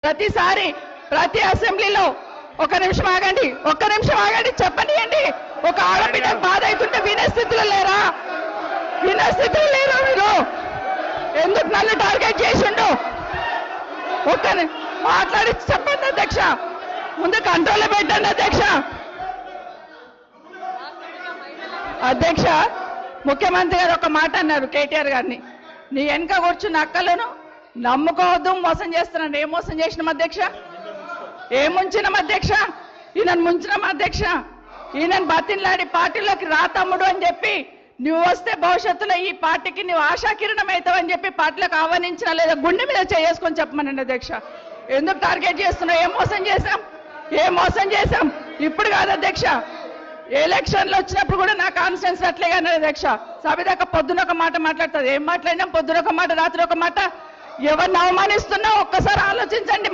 ప్రతిసారి ప్రతి అసెంబ్లీలో ఒక్క నిమిషం ఆగండి చెప్పనియండి. ఒక ఆడబిడ్డ బాధ అవుతుంటే వినే స్థితిలో లేరా? మీరు ఎందుకు నన్ను టార్గెట్ చేసిండు? మాట్లాడి చెప్పండి అధ్యక్ష, ముందు కంట్రోల్లో పెట్టండి అధ్యక్ష. ముఖ్యమంత్రి గారు ఒక మాట అన్నారు కేటీఆర్ గారిని, నీ వెనక కూర్చున్న అక్కలను నమ్ముకోవద్దు, మోసం చేస్తున్నాడు. ఏం మోసం చేసినాం అధ్యక్ష? ఏం ముంచినాం అధ్యక్ష? ఈయనను ముంచినాం అధ్యక్ష. ఈయనను బతిన్లాడి పార్టీలోకి రా తమ్ముడు అని చెప్పి, నువ్వు వస్తే భవిష్యత్తులో ఈ పార్టీకి నువ్వు ఆశాకిరణం అవుతావని చెప్పి పార్టీలోకి ఆహ్వానించినా లేదా గుండె మీద చేసుకొని చెప్పమనండి అధ్యక్ష. ఎందుకు టార్గెట్ చేస్తున్నావు? ఏం మోసం చేశాం? ఇప్పుడు కాదు అధ్యక్ష, ఎలక్షన్లు వచ్చినప్పుడు కూడా నా కాన్ఫిడెన్స్ అట్లేగా అధ్యక్ష. సభదాకా పొద్దున ఒక మాట మాట్లాడుతుంది. ఏం మాట్లాడినాం? పొద్దున ఒక మాట, రాత్రి ఒక మాట. ఎవరిని అవమానిస్తున్నా ఒక్కసారి ఆలోచించండి.